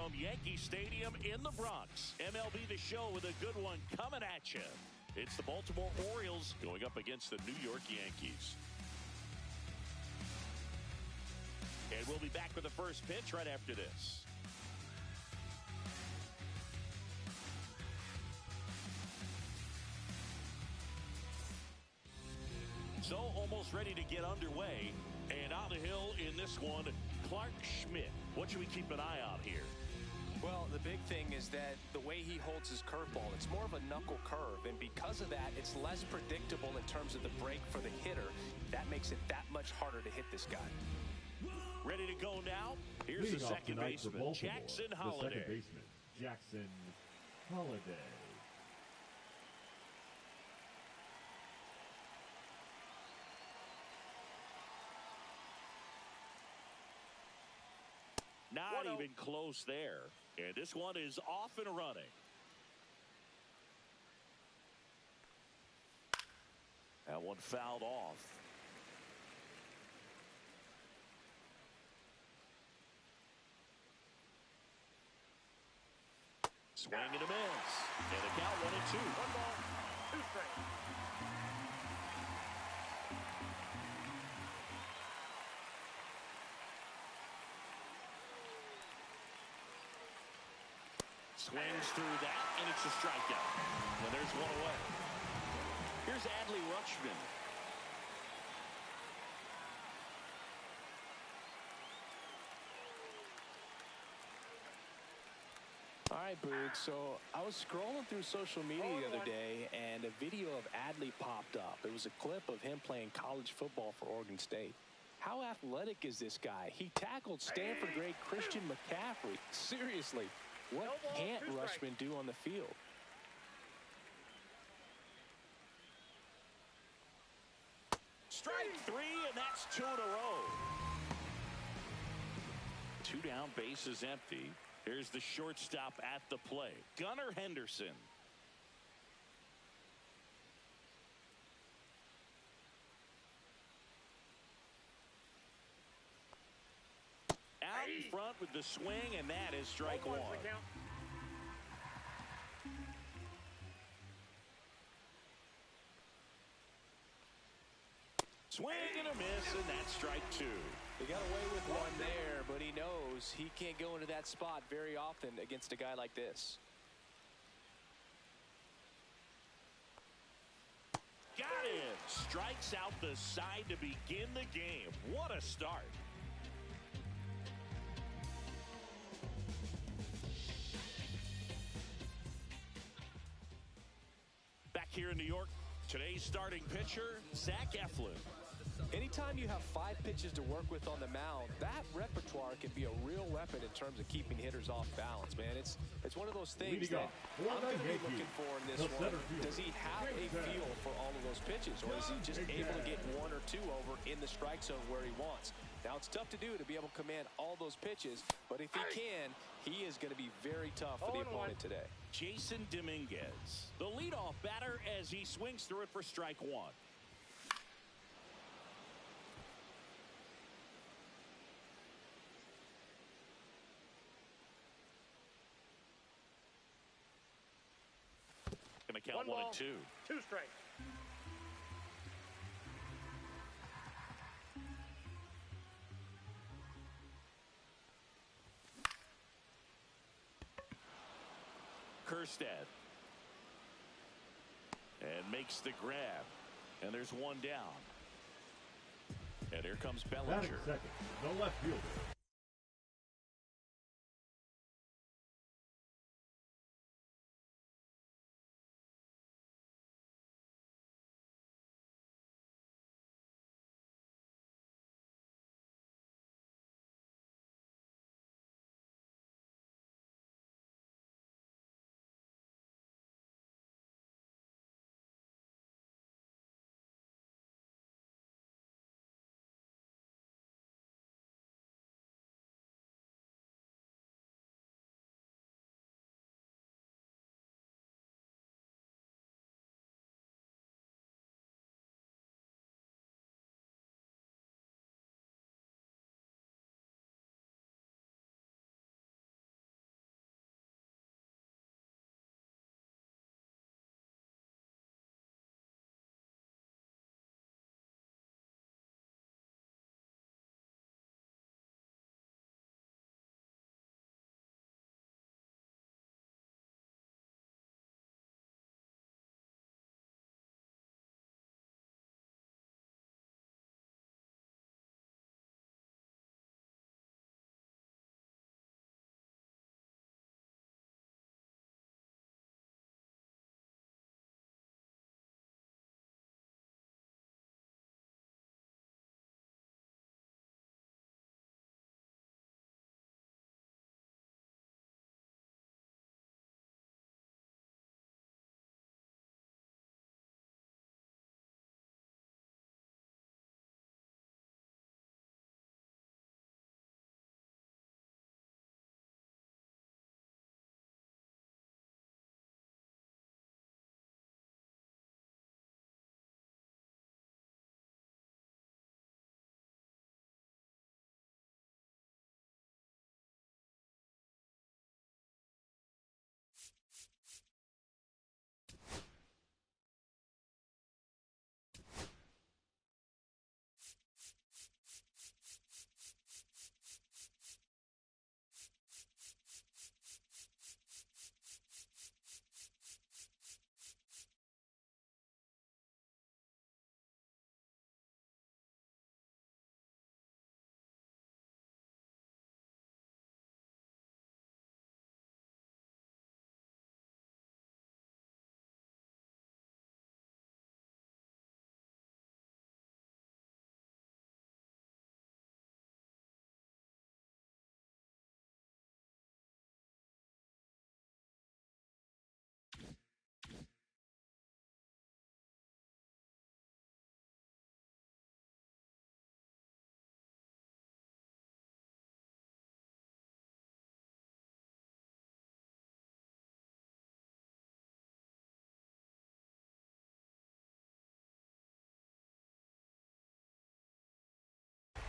from Yankee Stadium in the Bronx. MLB The Show with a good one coming at you. It's the Baltimore Orioles going up against the New York Yankees. And we'll be back with the first pitch right after this. So almost ready to get underway. And on the hill in this one, Clark Schmidt. What should we keep an eye on here? Well, the big thing is that the way he holds his curveball, it's more of a knuckle curve. And because of that, it's less predictable in terms of the break for the hitter. That makes it that much harder to hit this guy. Ready to go now? Here's the second baseman, Jackson Holliday. The second baseman, Jackson Holliday. Not even close there. And this one is off and running. That one fouled off. Swing and a miss. And the count 1-2. 1 ball, 2 strikes. Swings through that, and it's a strikeout. And there's one away. Here's Adley Rutschman. All right, Boog, so I was scrolling through social media the other day, and a video of Adley popped up. It was a clip of him playing college football for Oregon State. How athletic is this guy? He tackled Stanford great Christian McCaffrey. Seriously. What can't Rutschman do on the field? Strike 3, and that's 2 in a row. 2 down, base is empty. Here's the shortstop at the plate, Gunnar Henderson. Out in front with the swing, and that is strike 1. Swing and a miss, and that's strike 2. He got away with one there, but he knows he can't go into that spot very often against a guy like this. Got him. Strikes out the side to begin the game. What a start. Back here in New York, today's starting pitcher, Zach Eflin. Anytime you have 5 pitches to work with on the mound, that repertoire can be a real weapon in terms of keeping hitters off balance, man. It's one of those things that I'm going to be looking for in this one. Does he have a feel for all of those pitches, or is he just able to get 1 or 2 over in the strike zone where he wants? Now, it's tough to do to be able to command all those pitches, but if he can, he is going to be very tough for the opponent today. Jason Dominguez, the leadoff batter, as he swings through it for strike 1. Going to count 1 and 2. 2 strikes. Kerstead. And makes the grab. And there's 1 down. And here comes Bellinger. Second, the left fielder,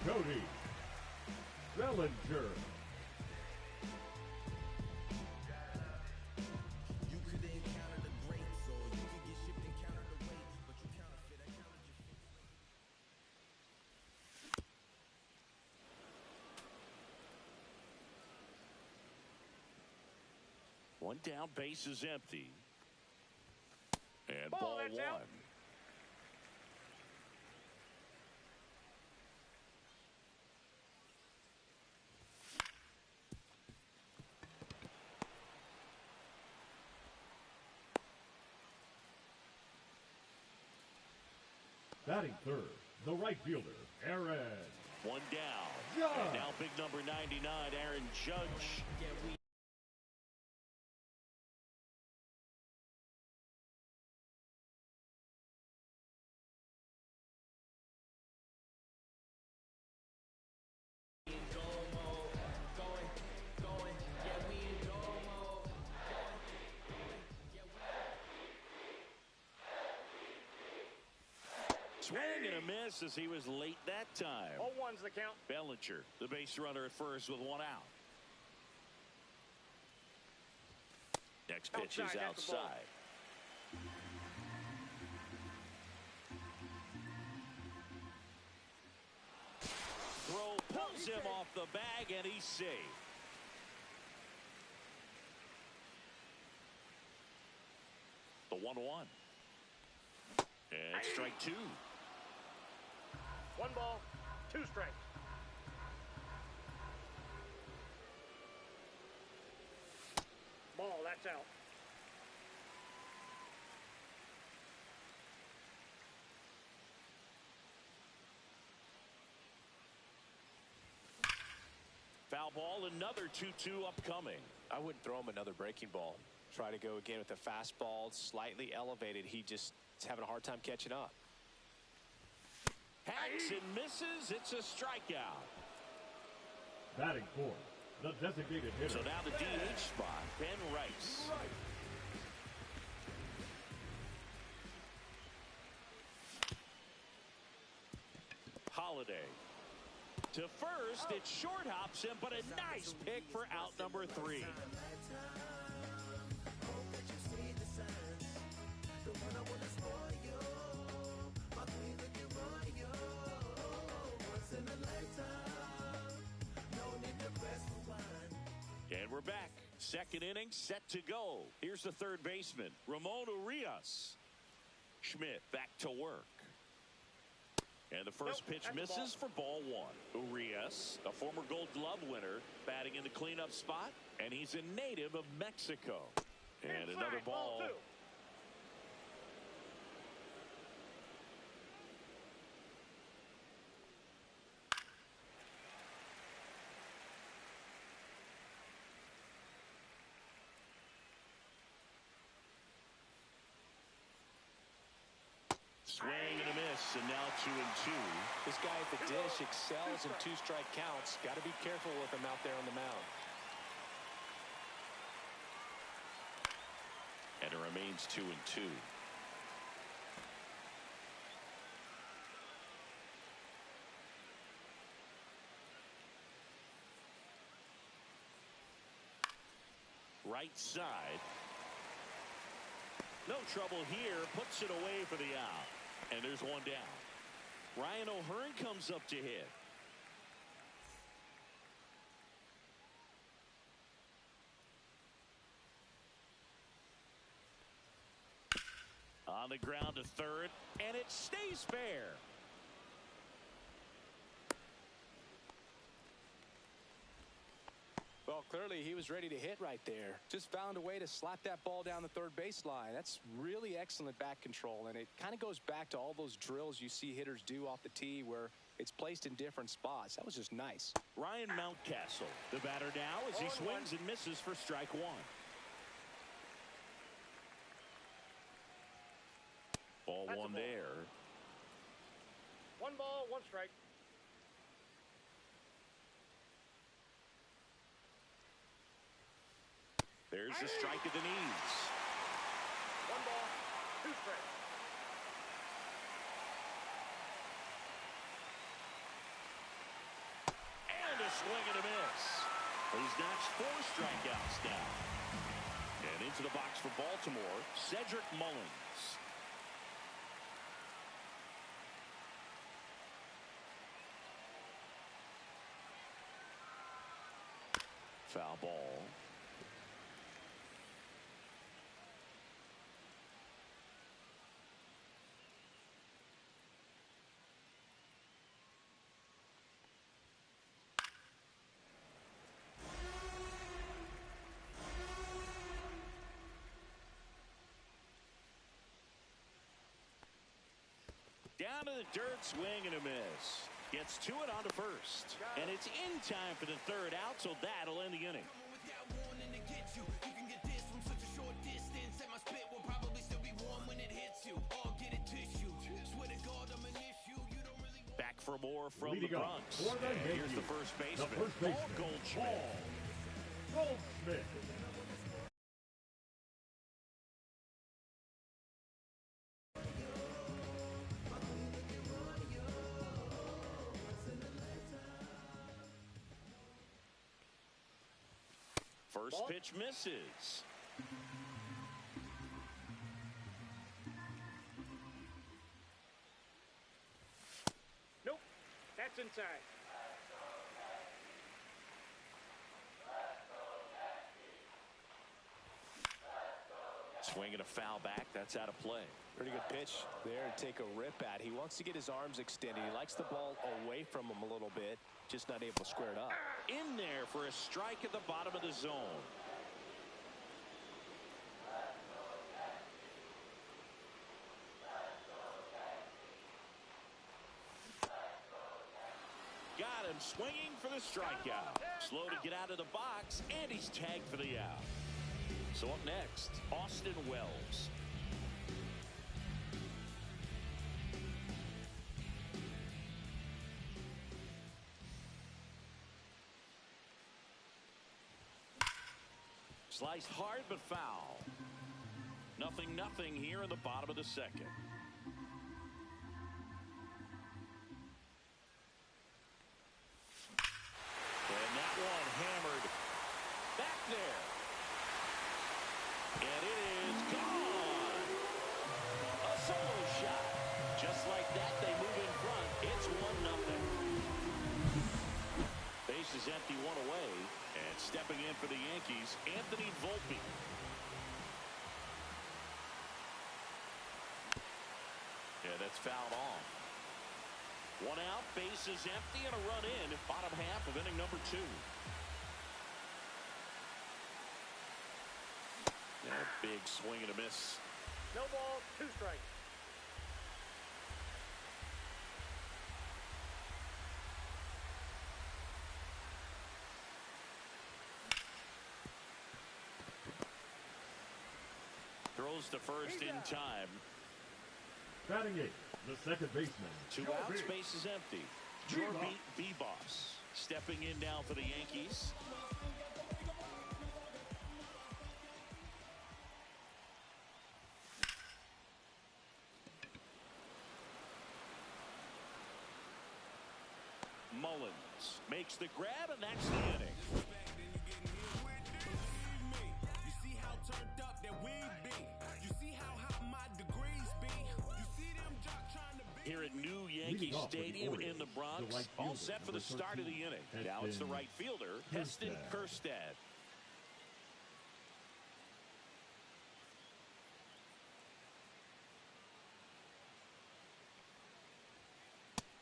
Cody Bellinger. One down, base is empty. And Ball, ball that's one. out. Batting third, the right fielder, Aaron. One down. Judge. And now big number 99, Aaron Judge. Swing and a miss as he was late that time. 0-1's the count. Bellinger, the base runner at first with one out. Next pitch is outside. Throw pulls him off the bag and he's safe. The 1-1. And strike two. 1 ball, 2 strikes. Ball, that's out. Foul ball, another 2-2 upcoming. I wouldn't throw him another breaking ball. Try to go again with the fastball, slightly elevated. He just is having a hard time catching up. Hacks and misses. It's a strikeout. Batting fourth, the designated hitter. So now the DH spot, Ben Rice. Holiday. To first, it short hops him, but a nice pick for out number 3. And we're back. Second inning set to go. Here's the third baseman, Ramon Urias. Schmidt back to work. And the first pitch misses for ball one. Urias, a former Gold Glove winner, batting in the cleanup spot, and he's a native of Mexico. And another ball. Swing and a miss, and now 2-2. This guy at the dish excels in 2-strike counts. Got to be careful with him out there on the mound. And it remains 2-2. Right side. No trouble here. Puts it away for the out. And there's one down. Ryan O'Hearn comes up to hit. On the ground to third, and it stays fair. Well, clearly he was ready to hit right there. Just found a way to slap that ball down the third baseline. That's really excellent bat control, and it kind of goes back to all those drills you see hitters do off the tee where it's placed in different spots. That was just nice. Ryan Mountcastle, the batter now as he swings and misses for strike one. Ball one there. 1 ball, 1 strike. There's the strike of the knees. 1 ball, 2 strikes. swing and a miss. He's notched 4 strikeouts now. And into the box for Baltimore, Cedric Mullins. Foul ball. Down to the dirt, swing and a miss. Gets to it on to first. And it's in time for the 3rd out, so that'll end the inning. Back for more from the Bronx. Here's the first baseman, Paul Goldschmidt. Goldschmidt. First pitch misses. Nope. That's inside. Swinging a foul back. That's out of play. Pretty good pitch there to take a rip at. He wants to get his arms extended. He likes the ball away from him a little bit. Just not able to square it up. In there for a strike at the bottom of the zone. Got him swinging for the strikeout. Slow to get out of the box, and he's tagged for the out. So up next, Austin Wells. Sliced hard but foul. 0-0 here in the bottom of the 2nd. And that one hammered back there. And it is gone. A solo shot. Just like that, they move in front. It's 1-0. Base is empty, 1 away. And stepping in for the Yankees, Anthony Volpe. Yeah, that's fouled off. 1 out, base is empty, and a run in. Bottom half of inning number 2. Yeah, big swing and a miss. No ball, 2 strikes. Throws to first in time. Batting 8, the 2nd baseman. 2 outs, base is empty. Jorby Vivas stepping in now for the Yankees. Mullins makes the grab, and that's the inning. Here at New Yankee Stadium in the Bronx, all set for the start of the inning. Now it's the right fielder, Heston Kjerstad.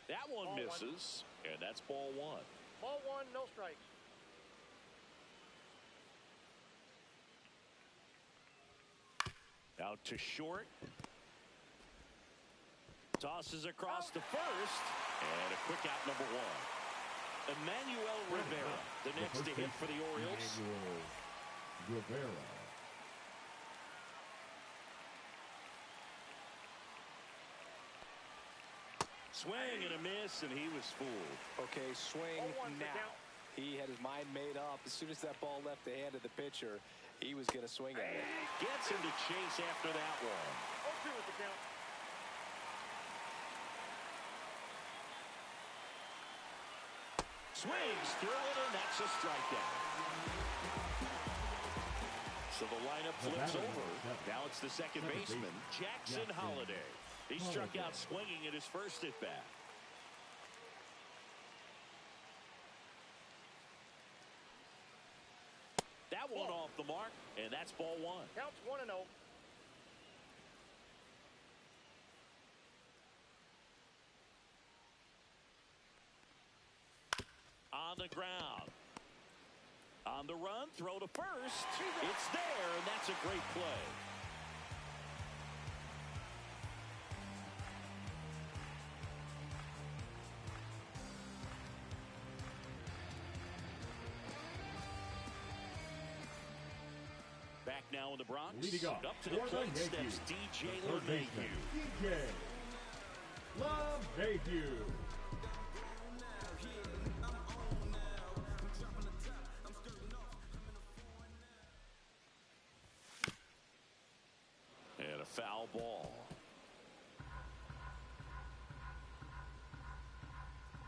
That one misses, and that's ball 1. Ball 1, no strikes. Out to short. Tosses across to first, and a quick out, number 1. Emmanuel Rivera, the next to hit for the Orioles. Rivera. Swing and a miss, and he was fooled. Okay, swing now. He had his mind made up. As soon as that ball left the hand of the pitcher, he was going to swing at it. Gets him to chase after that one. 0-2 with the count. Swings through it, and that's a strikeout. So the lineup flips over. Now it's the second baseman, Jackson Holliday. He struck out swinging at his first at-bat. That one off the mark, and that's ball one. Counts 1-0. On the ground. On the run, throw to first. It's there, and that's a great play. Back now in the Bronx. Up to the plate steps DJ LeMahieu. DJ LeMahieu. And a foul ball.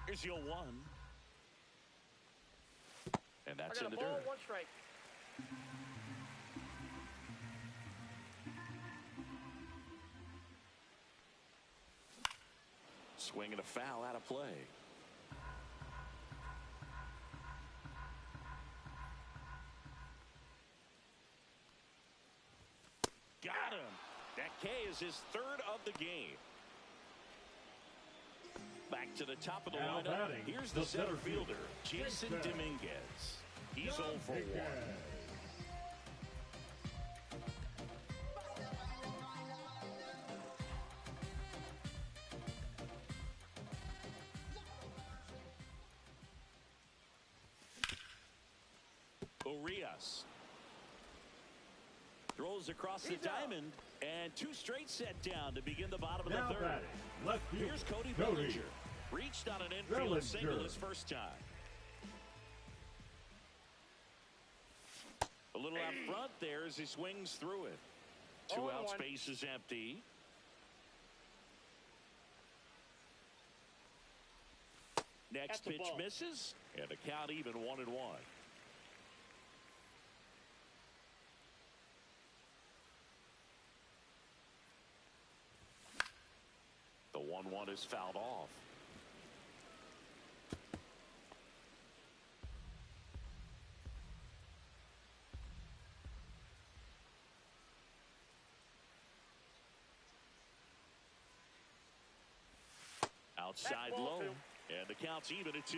Here's your 1. And that's in the ball, dirt. 1 strike. Swing and a foul out of play. Got him. That K is his 3rd of the game. Back to the top of the Now lineup. batting, Here's the center fielder, fielder, Jason Dominguez. He's 0 for 1. Urias throws across the diamond, and 2 straight set down to begin the bottom of the 3rd. Batting, left field, Here's Cody Bellinger. Reached on an infield single his first time. A little out front there as he swings through it. 2 out, space is empty. Next pitch misses, and the count even 1-1. The 1-1 is fouled off. Outside low, and the count's even at 2.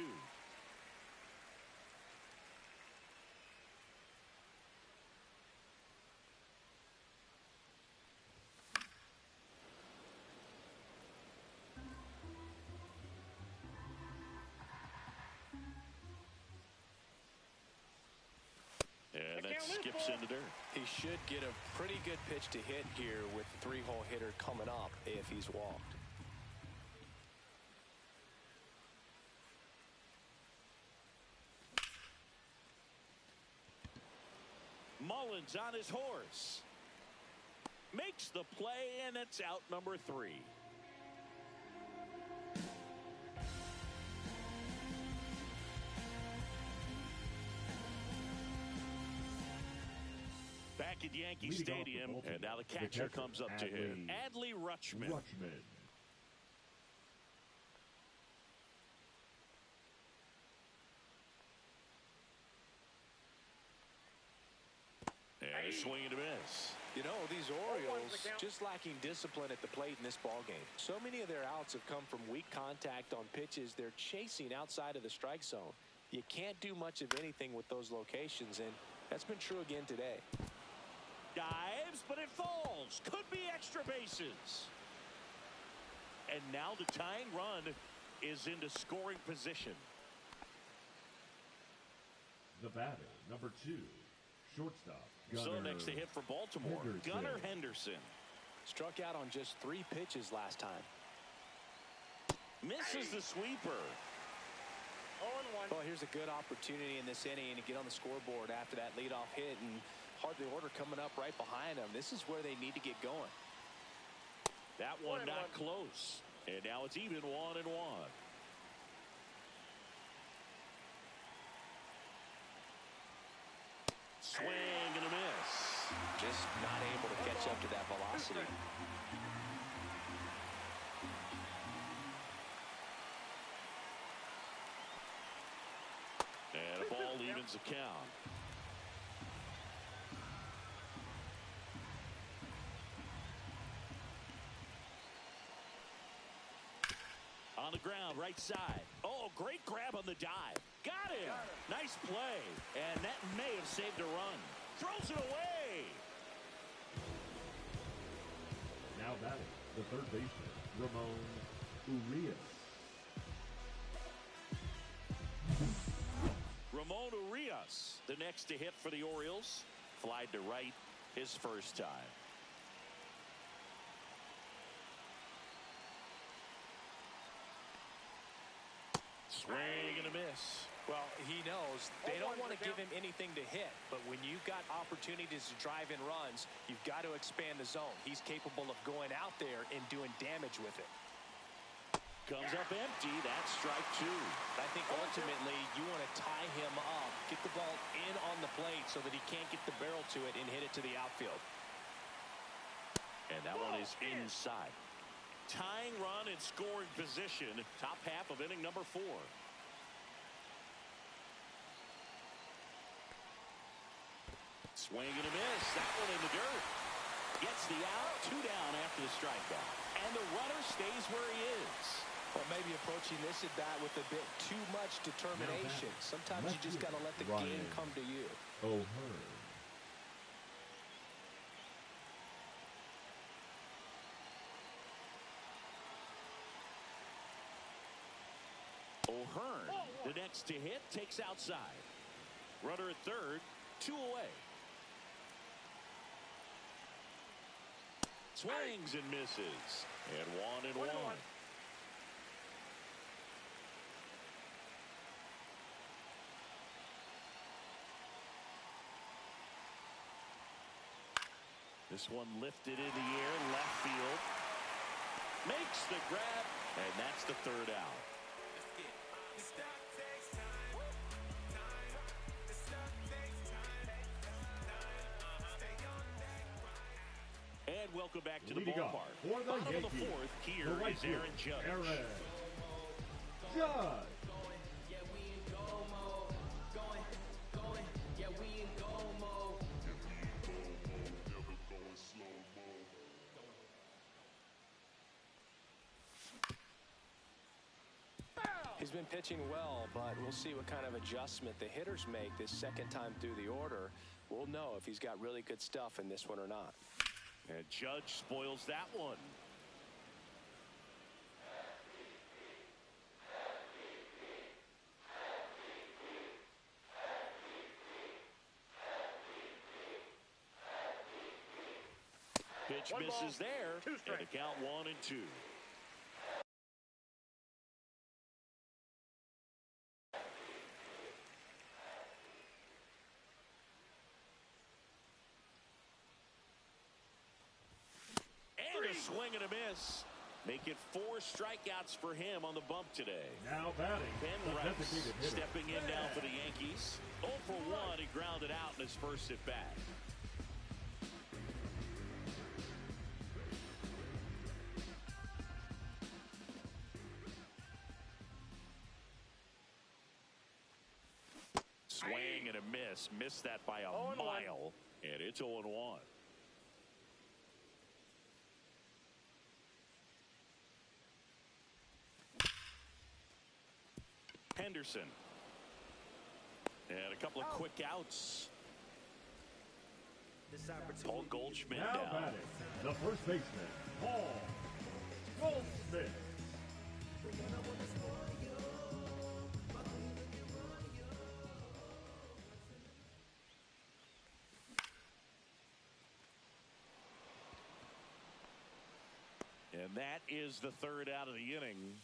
And that skips into dirt. He should get a pretty good pitch to hit here with the 3-hole hitter coming up if he's walked. Mullins on his horse. Makes the play, and it's out number 3. Back at Yankee Stadium, and now the catcher comes up to him. Adley Rutschman. And a swing and a miss. You know, these Orioles just lacking discipline at the plate in this ballgame. So many of their outs have come from weak contact on pitches they're chasing outside of the strike zone. You can't do much of anything with those locations, and that's been true again today. Dives, but it falls. Could be extra bases. And now the tying run is into scoring position. The batter, number 2, shortstop. So next to hit for Baltimore, Gunnar Henderson. Struck out on just 3 pitches last time. Misses the sweeper. 0-1. Well, here's a good opportunity in this inning to get on the scoreboard after that leadoff hit, and hardly order coming up right behind them. This is where they need to get going. That one not close. And now it's even 1-1. Swing and a miss. Just not able to catch up to that velocity. And a ball evens the count. On the ground, right side. Oh, great grab on the dive. Got him. Nice play. And that may have saved a run. Throws it away. Now batting, the third baseman, Ramon Urias. Ramon Urias, the next to hit for the Orioles. Flied to right his first time. Swing and a miss. Well, he knows they don't want to give him anything to hit, but when you've got opportunities to drive in runs, you've got to expand the zone. He's capable of going out there and doing damage with it. Comes up empty. That's strike two. I think ultimately you want to tie him up, get the ball in on the plate so that he can't get the barrel to it and hit it to the outfield. And that one is inside. Tying run in scoring position. Top half of inning number 4. Swing and a miss. That one in the dirt. Gets the out. 2 down after the strikeout. And the runner stays where he is. Or maybe approaching this at bat with a bit too much determination. Sometimes you just got to let the game come to you. O'Hearn. O'Hearn, the next to hit, takes outside. Runner at third, 2 away. Swings and misses. And 1-1. This one lifted in the air, left field. Makes the grab, and that's the 3rd out. And welcome back to the ballpark. Bottom of the 4th, here is Aaron Judge. He's been pitching well, but we'll see what kind of adjustment the hitters make this second time through the order. We'll know if he's got really good stuff in this one or not. And Judge spoils that one. Pitch misses there, and the count 1-2. Swing and a miss. Make it 4 strikeouts for him on the bump today. Now batting, Ben Rice stepping in now for the Yankees. 0 for 1. He grounded out in his first at bat. Swing and a miss. Missed that by a mile. And it's 0-1. Henderson. And a couple of quick outs. Paul Goldschmidt now down. batting, the first baseman, Paul Goldschmidt. And that is the 3rd out of the inning.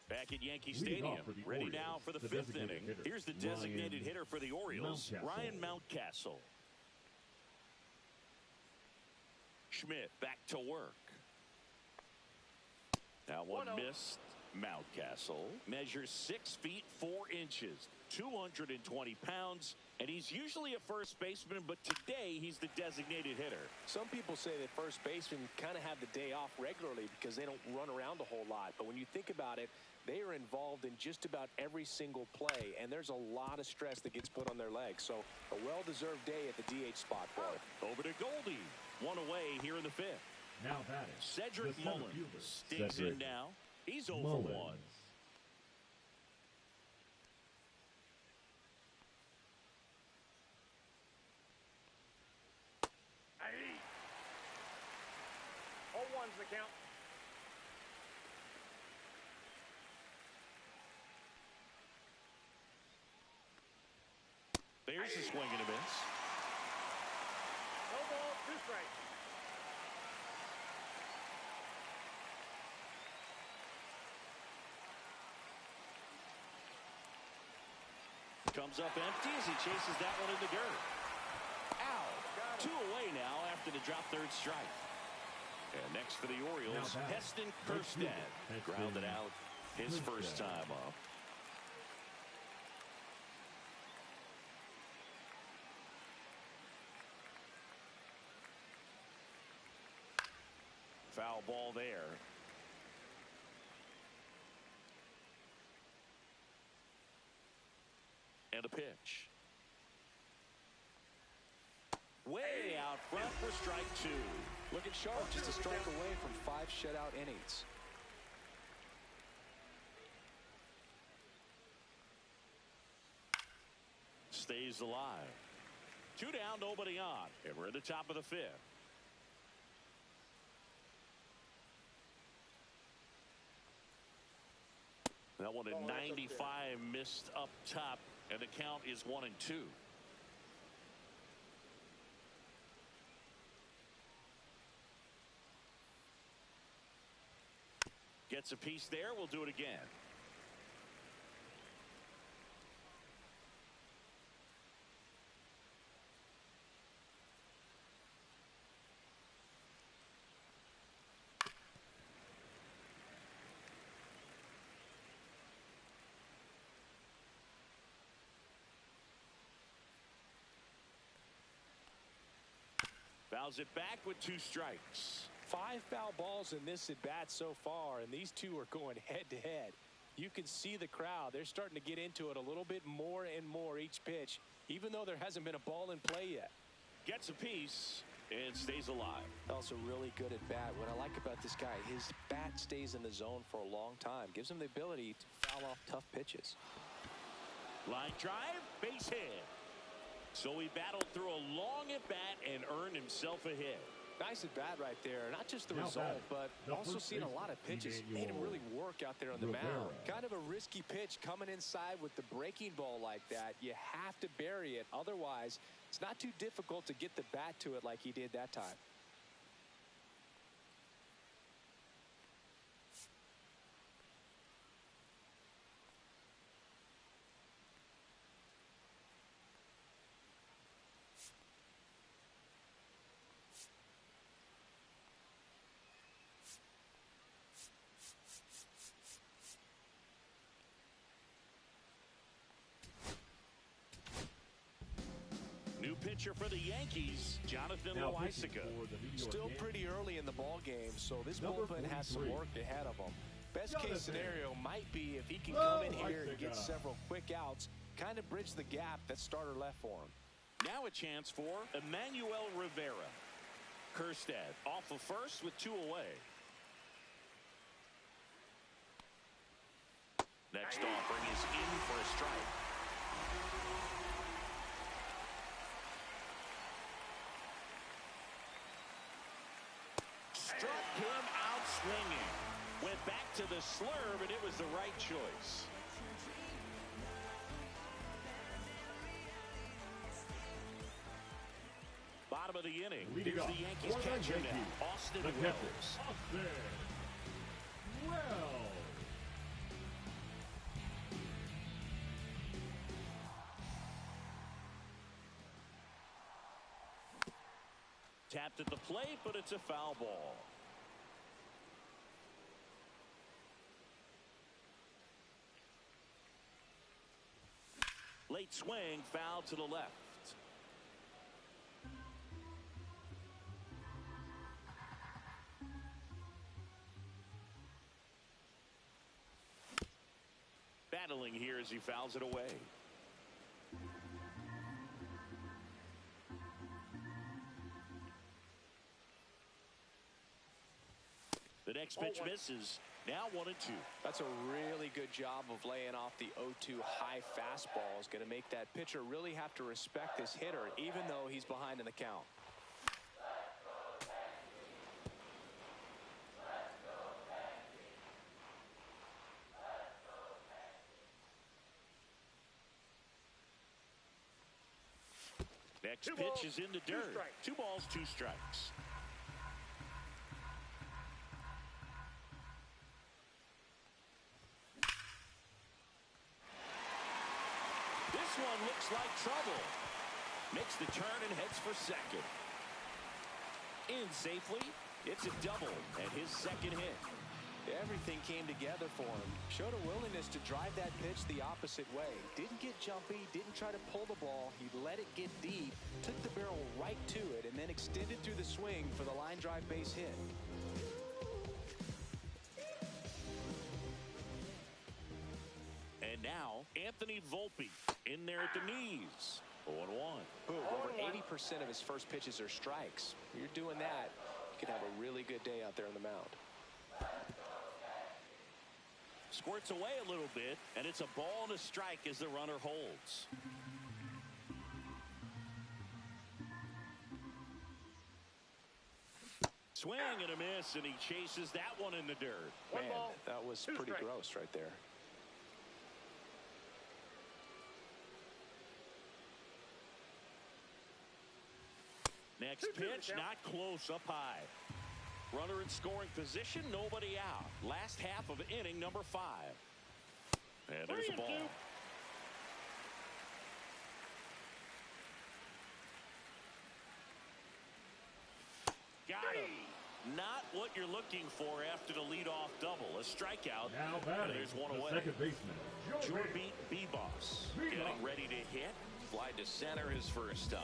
Back at Yankee Stadium, ready now for the 5th inning. Here's the designated hitter for the Orioles, Ryan Mountcastle. Schmidt back to work. Now one missed. Mountcastle measures 6 feet 4 inches, 220 pounds, and he's usually a first baseman, but today he's the designated hitter. Some people say that first basemen kind of have the day off regularly because they don't run around a whole lot. But when you think about it, they are involved in just about every single play, and there's a lot of stress that gets put on their legs. So a well-deserved day at the DH spot for him. Over to Goldie. One away here in the 5th. Now batting, Cedric the Mullins fielder. digs in now. He's 0 for 1. Hey. 0-1's the count. There's a swing and a miss. No ball, 2 strikes. Comes up empty as he chases that one in the dirt. Ow! 2 away now after the drop third strike. And next for the Orioles, Heston Kjerstad grounded out his first time up. Foul ball there. And a pitch. Way out front for strike 2. Looking sharp, just a strike away from 5 shutout innings. Stays alive. 2 down, nobody on. And we're at the top of the 5th. That one at 95 missed up top, and the count is 1-2. Gets a piece there. We'll do it again. Fouls it back with 2 strikes. 5 foul balls in this at bat so far, and these two are going head to head. You can see the crowd. They're starting to get into it a little bit more and more each pitch, even though there hasn't been a ball in play yet. Gets a piece and stays alive. Also really good at bat. What I like about this guy, his bat stays in the zone for a long time. Gives him the ability to foul off tough pitches. Line drive, base hit. So he battled through a long at bat and earned himself a hit. Nice at bat right there. Not just the result, but also seeing a lot of pitches. Made him really work out there on the mound. Kind of a risky pitch coming inside with the breaking ball like that. You have to bury it. Otherwise, it's not too difficult to get the bat to it like he did that time. Pitcher for the Yankees, Jonathan Loaisiga. Still pretty early in the ball game, so this bullpen has some work ahead of him. Best case scenario might be if he can come in here and get several quick outs, kind of bridge the gap that starter left for him. Now a chance for Emmanuel Rivera. Kjerstad off of first with 2 away. Next offering is in for a strike. Struck him out swinging. Went back to the slurve, and it was the right choice. Bottom of the inning. Here's the Yankees catcher now, Austin Wells. Tapped at the plate, but it's a foul ball. Late swing, foul to the left. Battling here as he fouls it away. The next pitch misses. Now 1-2. That's a really good job of laying off the 0-2 high fastball. Is going to make that pitcher really have to respect this hitter, even though he's behind in the count. Next pitch is in the dirt. 2 balls, 2 strikes. This one looks like trouble. Makes the turn and heads for second. In safely. It's a double and his second hit. Everything came together for him. Showed a willingness to drive that pitch the opposite way. Didn't get jumpy, didn't try to pull the ball. He let it get deep, took the barrel right to it, and then extended through the swing for the line drive base hit. And now, Anthony Volpe in there at the knees. 0-1. Boom, over 80% of his first pitches are strikes. When you're doing that, you can have a really good day out there on the mound. Squirts away a little bit, and it's a ball and a strike as the runner holds. Swing and a miss, and he chases that one in the dirt. Man, that was pretty gross right there. Next pitch, not close, up high. Runner in scoring position, nobody out. Last half of inning number 5. And there's the ball. Got him. Not what you're looking for after the leadoff double. A strikeout. Now batting, there's one away. Second baseman, Jorby B-Boss getting ready to hit. Fly to center his first time.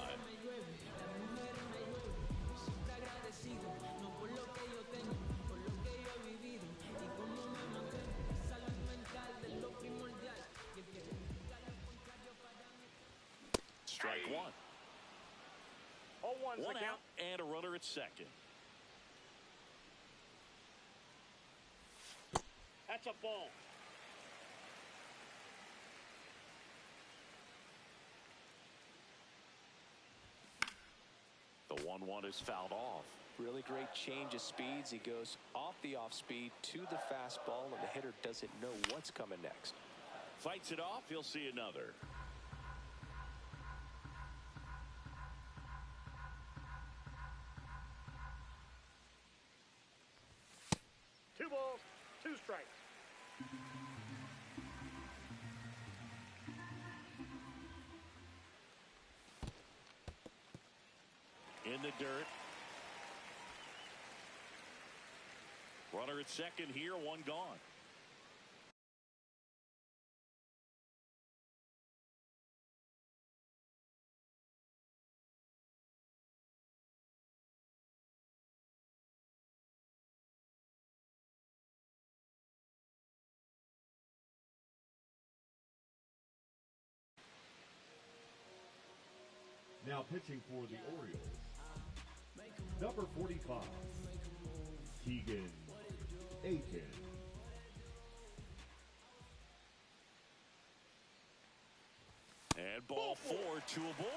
Strike 1. 0-1's One the count. out and a runner at second. That's a ball. The 1-1 is fouled off. Really great change of speeds. He goes off the off speed to the fastball, and the hitter doesn't know what's coming next. Fights it off. He'll see another. Two balls, 2 strikes. In the dirt. Runner at second here, 1 gone. Now pitching for the Orioles, number 45, Keegan Aiken. And ball 4, 2 aboard.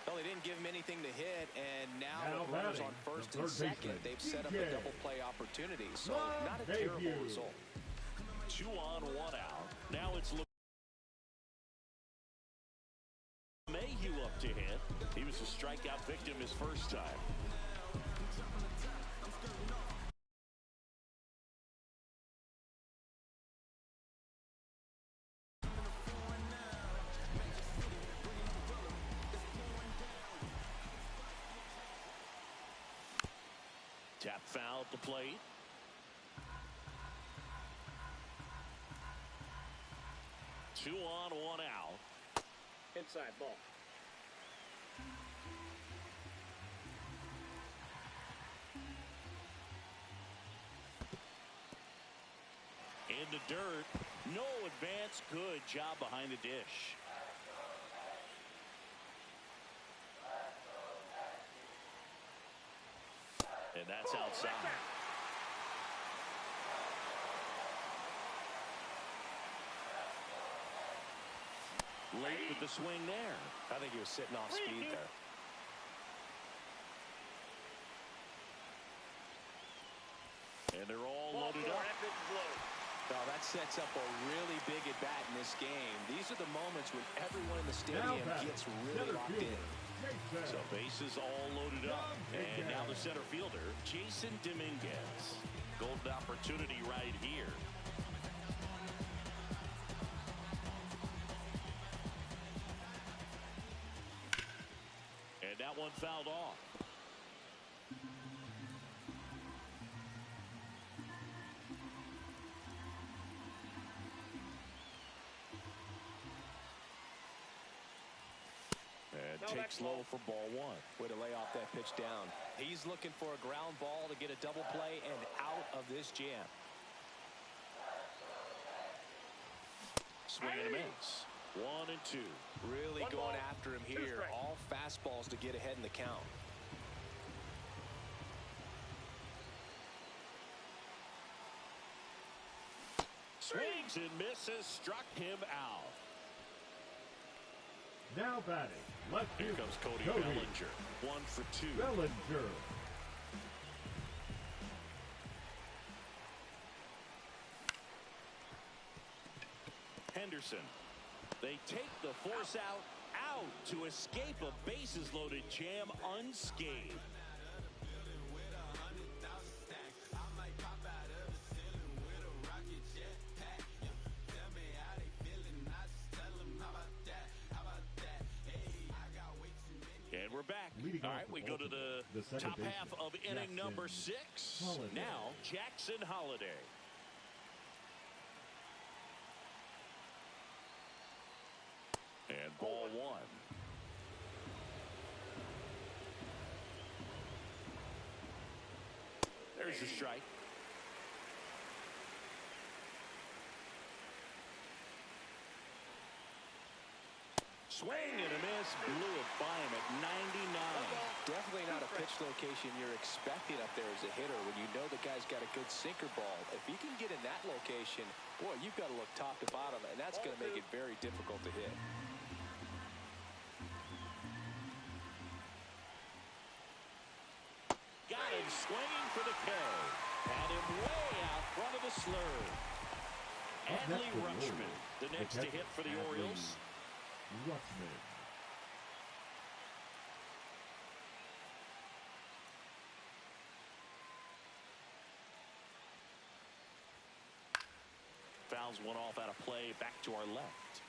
Well, they didn't give him anything to hit, and now with runners on first and second, they've set up a double play opportunity. So not a terrible result. 2 on, 1 out. Now it's Mayhew up to hit. He was a strikeout victim his first time. Tap foul at the plate. Two on, 1 out. In inside, ball. In the dirt. No advance. Good job behind the dish. And that's outside. Late with the swing there. I think he was sitting off speed there. And they're all loaded up. Now that sets up a really big at-bat in this game. These are the moments when everyone in the stadium gets really locked in. So bases all loaded up. And now the center fielder, Jason Dominguez. Golden opportunity right here. And that one fouled off. Takes low for ball one. Way to lay off that pitch down. He's looking for a ground ball to get a double play and out of this jam. Swing and a miss. 1-2. Really going after him here. All fastballs to get ahead in the count. Swings and misses. Struck him out. Now batting. Left Here fielder, comes Cody Bellinger. 1 for 2. Bellinger. Henderson. They take the force out to escape a bases loaded jam unscathed. And we're back. All right, we go to the top half of inning number 6. Now, Jackson Holiday. And ball one. There's the strike. Swing and a miss. Blew it by him at 99. Definitely not a pitch location you're expecting up there as a hitter when you know the guy's got a good sinker ball. If he can get in that location, boy, you've got to look top to bottom, and that's going to make it very difficult to hit. Got him swinging for the K. Had him way out front of the slurve. Adley Rutschman, the next to hit for the Orioles. Rutschman. Fouls one off out of play. Back to our left.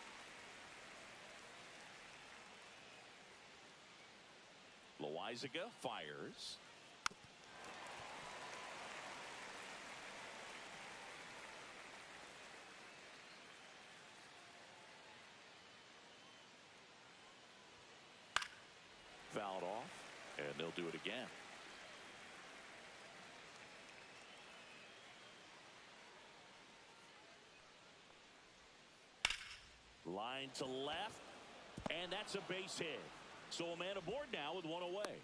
Loizaga fires. Fouled off, and they'll do it again. Line to left, and that's a base hit. So a man aboard now with one away.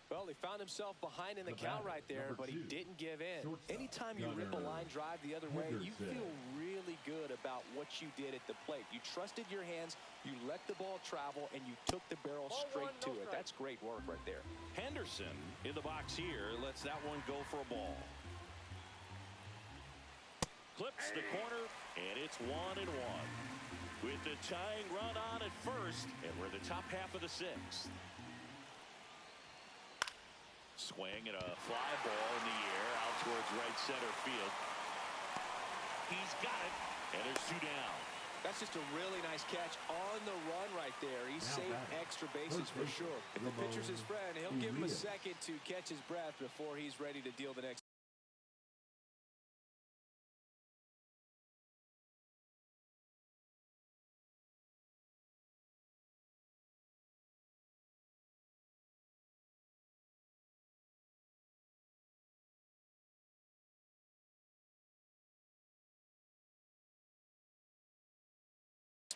Well, he found himself behind in the count right there, but he didn't give in. Anytime you rip a line drive the other way, you feel really good about what you did at the plate. You trusted your hands, you let the ball travel, and you took the barrel straight to it. That's great work right there. Henderson in the box here lets that one go for a ball. Clips the corner, and it's 1-1. With the tying run on at first, and we're in the top half of the 6th. Swing and a fly ball in the air out towards right center field. He's got it, and there's 2 down. That's just a really nice catch on the run right there. He saved extra bases for sure. If the pitcher's his friend, he'll give him a second to catch his breath before he's ready to deal the next.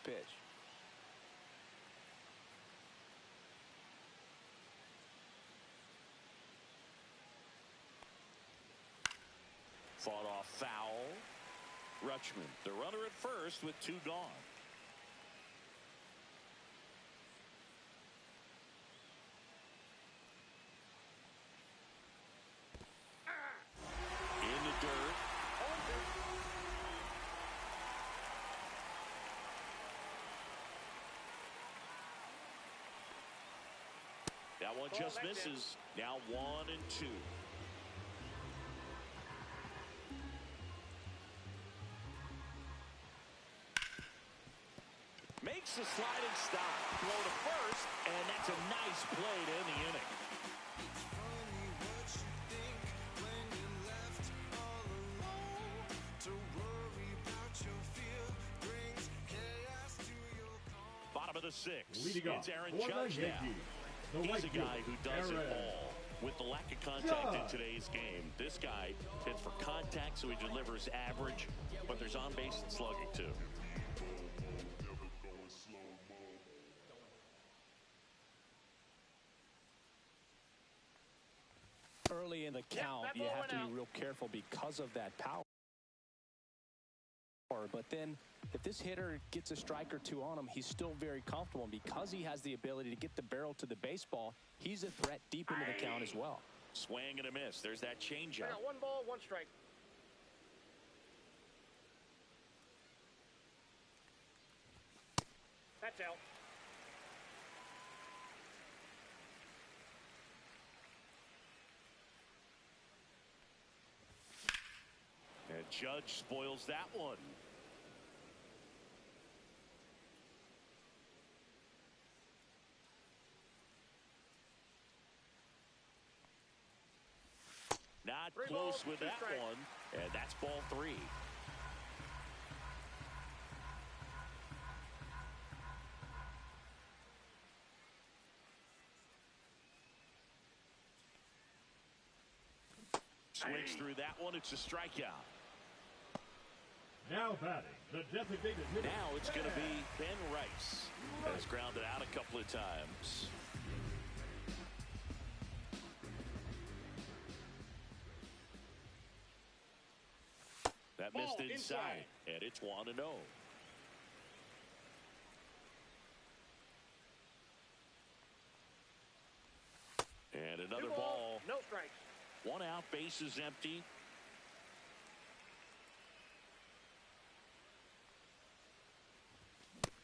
pitch. Fought off foul. Rutschman, the runner at first with 2 gone. In the dirt. That one just misses. Now 1-2. Makes a sliding stop. Throw to first, and that's a nice play to end the inning. Bottom of the 6th. It's Aaron Judge now. He's a guy who does it all. With the lack of contact in today's game, this guy hits for contact, so he delivers average, but there's on-base and slugging too. Early in the count, you have to be real careful because of that power. But then if this hitter gets a strike or 2 on him, he's still very comfortable. And because he has the ability to get the barrel to the baseball, he's a threat deep into the count as well. Swing and a miss. There's that changeup. I got 1 ball, 1 strike. That's out. And Judge spoils that one. Not close with that one, and that's ball 3. Swings through that one. It's a strikeout. Now batting, the designated hitter. Now it's going to be Ben Rice. Has grounded out a couple of times. That missed inside, and it's 1-0. And another ball. No strikes. 1 out, base is empty.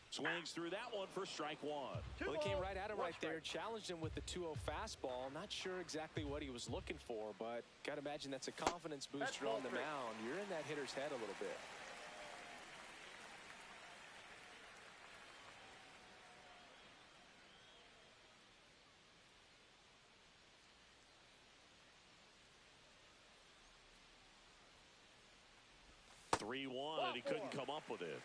Swings through that one for strike 1. Well, it came right at him right there. Challenged him with the 2-0 fastball. Not sure exactly what he was looking for, but got to imagine that's a confidence booster on the mound. You're in that hitter's head a little bit. And he couldn't come up with it.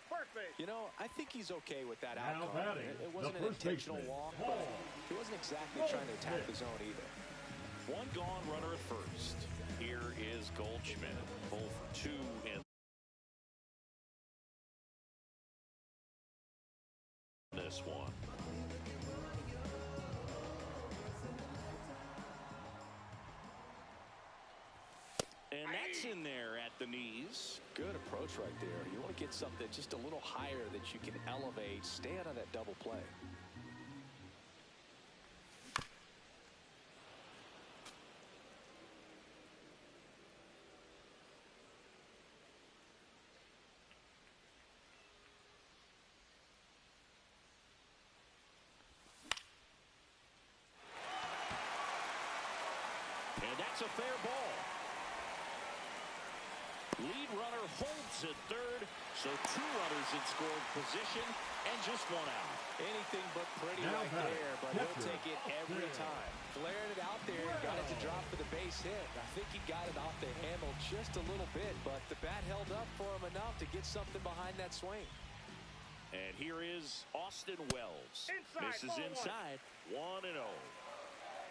You know, I think he's okay with that outcome. It wasn't an intentional walk, but he wasn't exactly trying to attack the zone either. 1 gone, runner at first. Here is Goldschmidt. 0 for 2 in this one. And that's in there at the knees. Good approach right there. You want to get something just a little higher that you can elevate. Stay out of that double play. And that's a fair ball. Lead runner holds at third, so 2 runners in scoring position and just 1 out. Anything but pretty right there, but he'll take it every time. Flared it out there, got it to drop for the base hit. I think he got it off the handle just a little bit, but the bat held up for him enough to get something behind that swing. And here is Austin Wells. Misses inside, 1-0.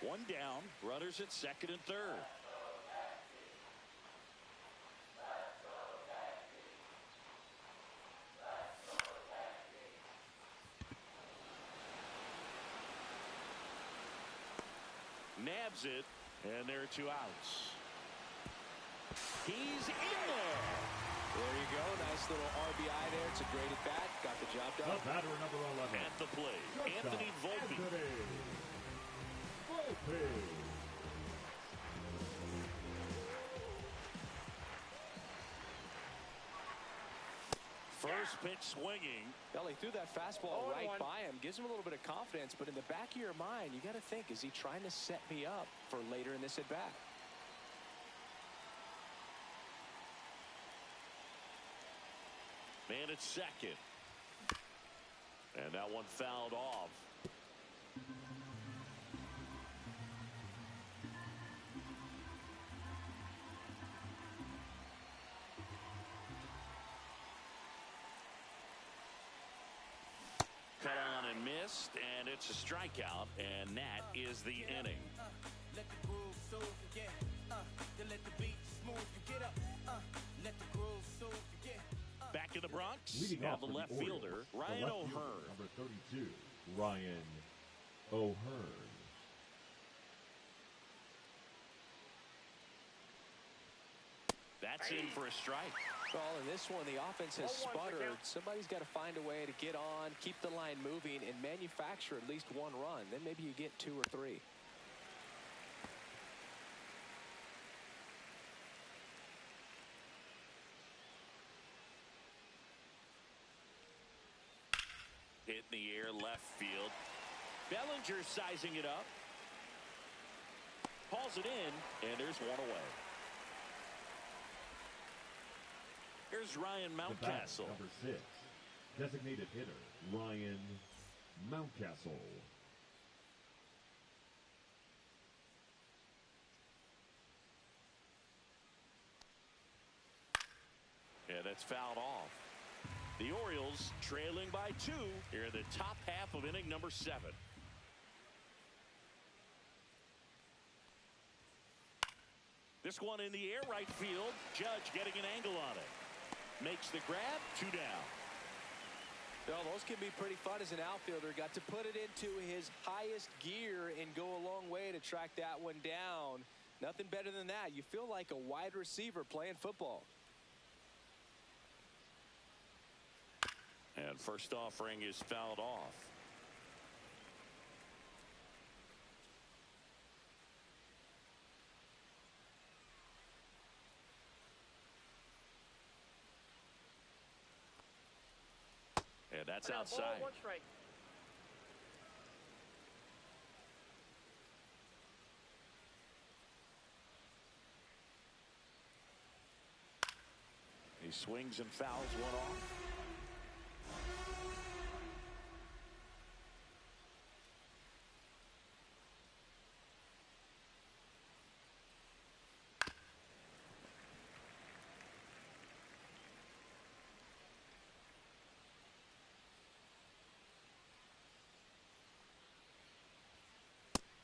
1 down, runners at second and third. nabs it, and there are 2 outs. He's in there. There you go. Nice little RBI there. It's a great at-bat. Got the job done. The batter, number 11. At the plate, Anthony Volpe. First pitch swinging. Well, he threw that fastball right by him. Gives him a little bit of confidence, but in the back of your mind, you got to think, is he trying to set me up for later in this at-bat? Man at second. And that one fouled off. Cut on and missed, and it's a strikeout, and that is the inning. Let the groove soothe you, yeah. Let the beat smooth you, get up. Let the groove soothe you, yeah. Back in the Bronx, Leading now off the for left Orioles, fielder, the Ryan left fielder, O'Hearn. number 32, Ryan O'Hearn. That's in for a strike. Well, in this one, the offense has sputtered. Somebody's got to find a way to get on, keep the line moving, and manufacture at least 1 run. Then maybe you get 2 or 3. Hit in the air, left field. Bellinger sizing it up. Hauls it in, and there's 1 away. Here's Ryan Mountcastle. Number 6, designated hitter, Ryan Mountcastle. Yeah, that's fouled off. The Orioles trailing by 2 here in the top half of inning number 7. This one in the air, right field. Judge getting an angle on it. Makes the grab, 2 down. Well, those can be pretty fun as an outfielder. Got to put it into his highest gear and go a long way to track that one down. Nothing better than that. You feel like a wide receiver playing football. And first offering is fouled off. And that's outside. Ball, 1 strike. He swings and fouls 1 off.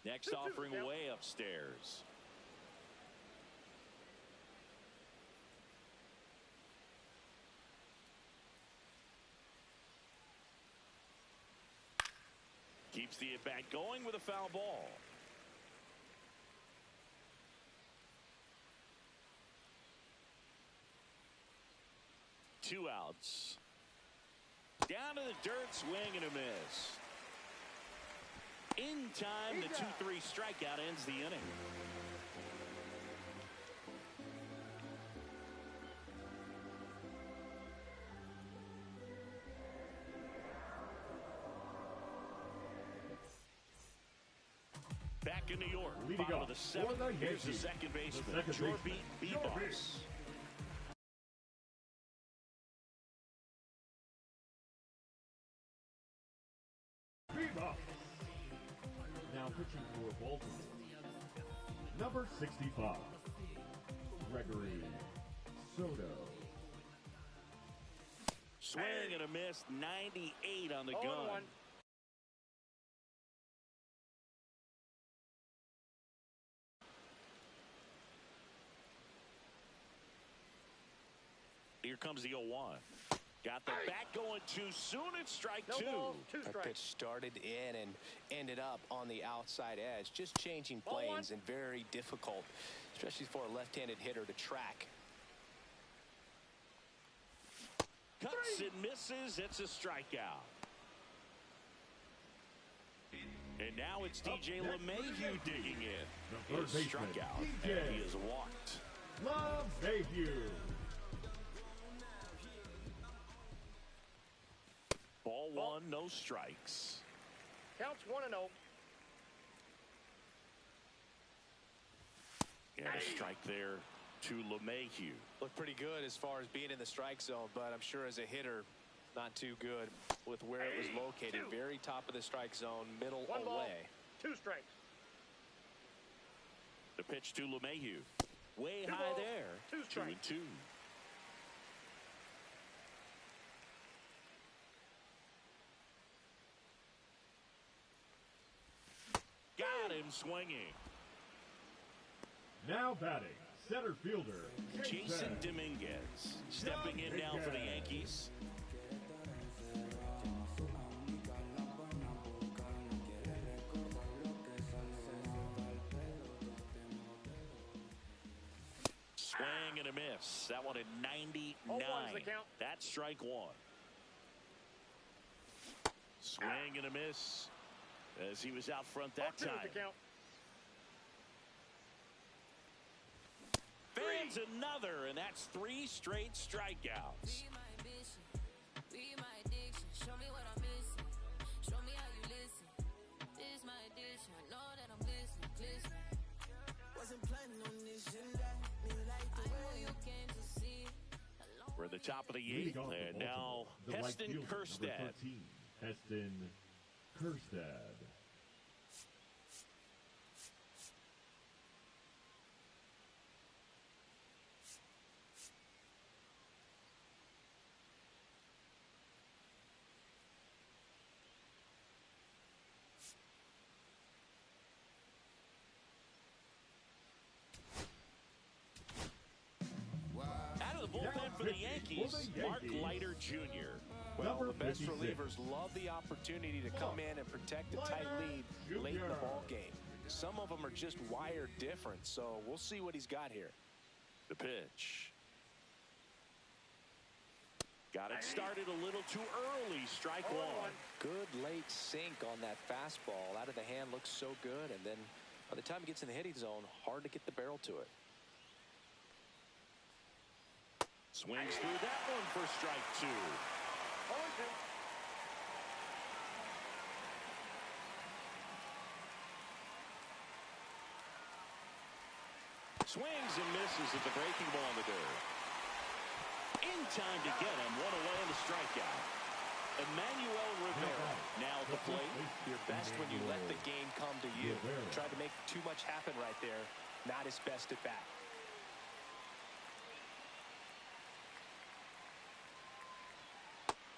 Next offering way upstairs. Keeps the at-bat going with a foul ball. Two outs. Down to the dirt, swing and a miss. In time, the 2-3 strikeout ends the inning. Back in New York, Leading bottom off of the 7th. Here's the Yankees, second baseman, the second Jorby baseman, Bebos. Now pitching for Baltimore, number 65, Gregory Soto. Swing and a miss, 98 on the gun. 0-1. Here comes the 0-1. Got the bat going too soon. It's strike No two. balls, two That strikes. pitch started in and ended up on the outside edge. Just changing Ball one. planes and very difficult, especially for a left-handed hitter to track. Cuts and misses. It's a strikeout. And now it's DJ LeMahieu digging in. The third His baseman, strikeout, DJ. and he is walked. LeMahieu. Ball one, no strikes. Counts 1-0. And a strike there to LeMahieu. Looked pretty good as far as being in the strike zone, but I'm sure as a hitter, not too good with where it was located. Very top of the strike zone, middle One ball, away. two strikes. The pitch to LeMahieu. Way Two high balls, there. two 2-2. Got him swinging. Now batting, center fielder, Jason Dominguez stepping in now for the Yankees. Swing and a miss. That one at 99. 0-1's the count. That's strike one. Swing and a miss as he was out front that 0-2's the time. count. Fans another, and that's 3 straight strikeouts. Be my ambition, be my addiction. Show me what I'm missing. Show me how you listen. This my addiction. I know that I'm listening. Wasn't planning on this shit. That me like the I know way. you came to see. We're at the top of the leading 8th, off and for now Baltimore, the right Heston fielder, number Kjerstad. 13, Heston Kjerstad. Out of the bullpen for the Yankees, Mark Leiter Jr. Well, Number the best 56. relievers love the opportunity to come in and protect a tight lead late in the ball game. Some of them are just wired different, so we'll see what he's got here. The pitch. Got it started a little too early. Strike one. Good late sink on that fastball. Out of the hand, looks so good, and then by the time he gets in the hitting zone, hard to get the barrel to it. Swings through that one for strike two. 0-2. Swings and misses at the breaking ball in the dirt. In time to get him. One away in the strikeout. Emmanuel Rivera now at the plate. You're best when you let the game come to you. Tried to make too much happen right there. Not his best at bat.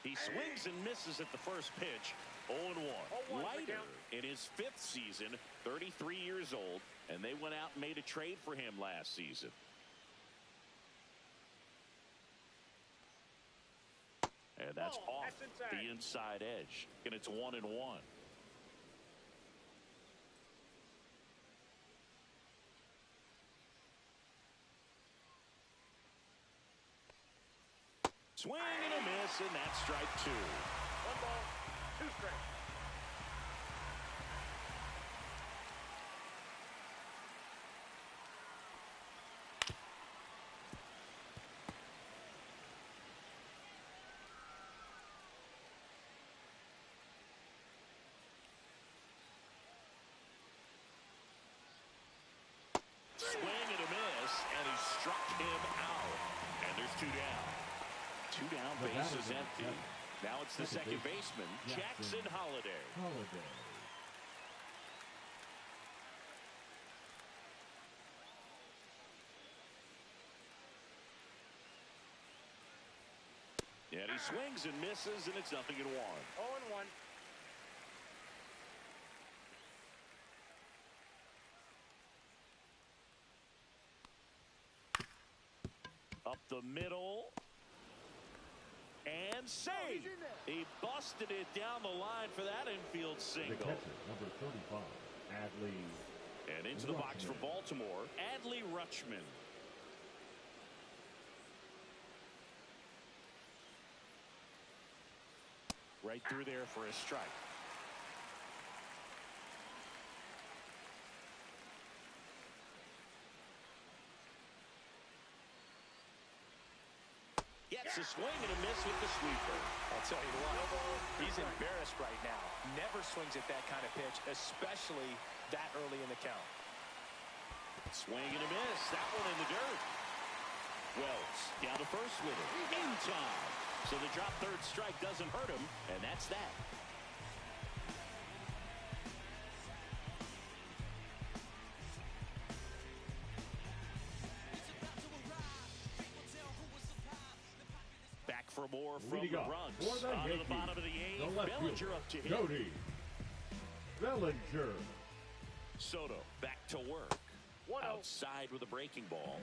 He swings and misses at the first pitch. 0-1. Leiter in his 5th season, 33 years old, and they went out and made a trade for him last season. And that's off the inside edge, and it's 1-1. Swing and a miss, and that's strike two. 1 ball, 2 strikes. Swing and a miss, and he struck him out. And there's 2 down. 2 down, base is empty. Now it's the second baseman, Jackson Holliday. And he swings and misses, and it's 0-1. 0-1. Up the middle. And save. He busted it down the line for that infield single. The catcher, number 35, Adley. And into the box for Baltimore, Adley Rutschman. Right through there for a strike. Gets a swing and a miss with the sweeper. I'll tell you what, he's embarrassed right now. Never swings at that kind of pitch, especially that early in the count. Swing and a miss. That one in the dirt. Wells down to first with it. In time. So the drop third strike doesn't hurt him, and that's that. Back for more from the Bronx. On to the bottom of the eighth. Bellinger up to hit. Cody Bellinger. Soto back to work. 1-0. Outside with a breaking ball.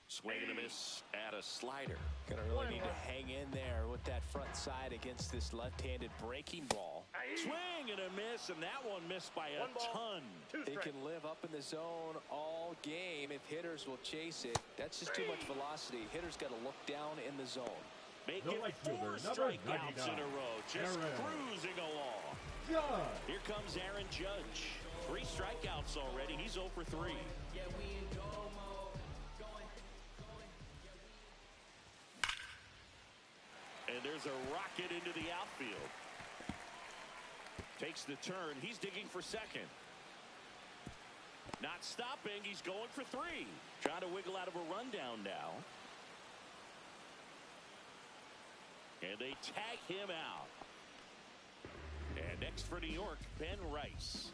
Swing and a miss at a slider. Gonna really need to hang in there with that front side against this left-handed breaking ball. Swing and a miss, and that one missed by a ton. He can live up in the zone all game if hitters will chase it. That's just too much velocity. Hitters got to look down in the zone. Make The it right 4 fielder, strikeouts in number a row. Just Aaron cruising along. Judge. Here comes Aaron Judge. 3 strikeouts already. He's 0 for 3. And there's a rocket into the outfield. Takes the turn. He's digging for second. Not stopping. He's going for 3. Trying to wiggle out of a rundown now. And they tag him out. And next for New York, Ben Rice.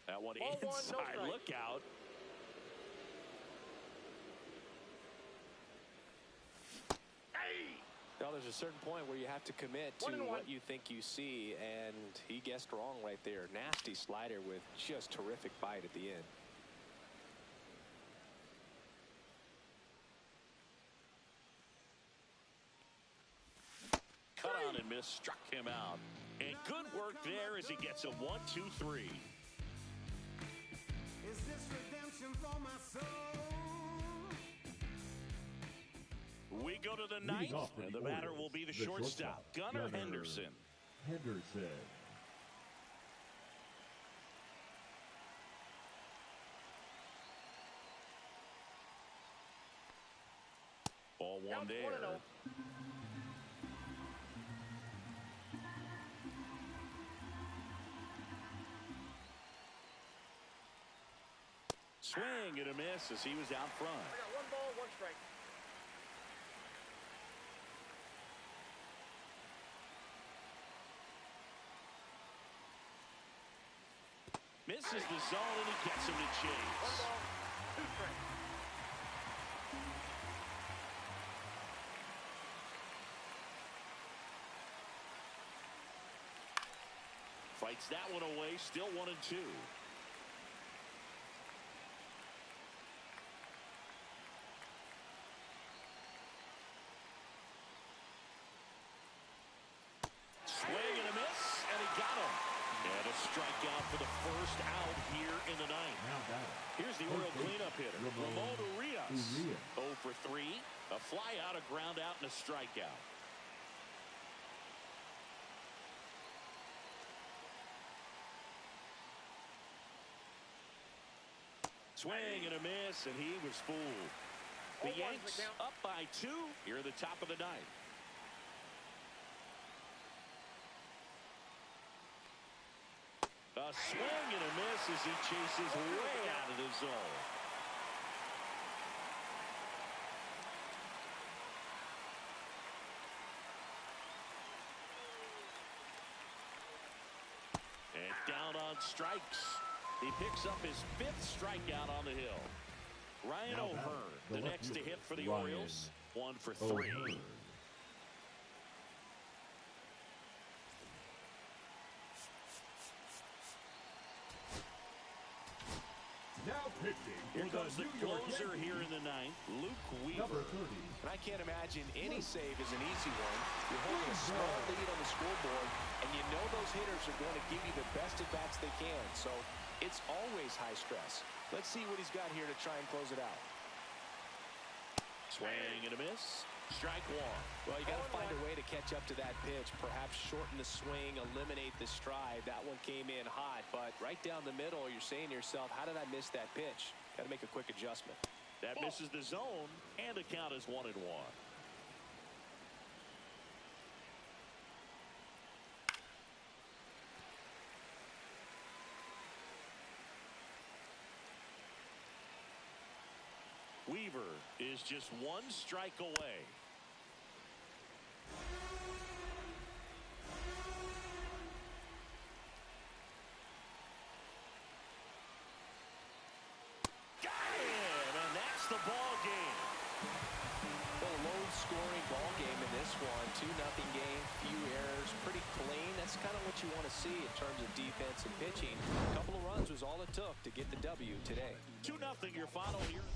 That one inside. Look out. Now, there's a certain point where you have to commit to what you think you see, and he guessed wrong right there. Nasty slider with just terrific bite at the end. Cut on and miss, struck him out. And good work there as he gets a 1-2-3. Is this redemption for my soul? We go to the ninth, and the batter will be the shortstop, Gunnar Henderson. Henderson. Ball one there. Swing and a miss as he was out front. I got 1 ball, 1 strike. Misses the zone and he gets him to 1 chase. ball, 2 strikes. Fights that one away, still 1-2. Swing and a miss, and he got him. And a strikeout for the first out here in the ninth. Now batting. Here's the Oriole cleanup hitter, Ramon Urias. 0 for 3, a fly out, a ground out, and a strikeout. Swing and a miss, and he was fooled. The Yanks up by 2 here at the top of the ninth. A swing and a miss as he chases way out of the zone. And down on strikes. He picks up his 5th strikeout on the hill. Ryan O'Hearn, the next to hit for the Orioles. 1 for 3. Here comes the closer here in the ninth, Luke Weaver. And I can't imagine any save is an easy one. You're holding a small lead on the scoreboard, and you know those hitters are going to give you the best at-bats they can. So it's always high stress. Let's see what he's got here to try and close it out. Swing and a miss. Strike one. Well, you got to find a way to catch up to that pitch. Perhaps shorten the swing, eliminate the stride. That one came in hot, but right down the middle, you're saying to yourself, how did I miss that pitch? Got to make a quick adjustment. That misses the zone, and the count is 1-1. Weaver is just one strike away. Got him, and that's the ball game. Well, a low-scoring ball game in this one. 2-0 game, few errors, pretty clean. That's kind of what you want to see in terms of defense and pitching. A couple of runs was all it took to get the W today. 2-0 your final here.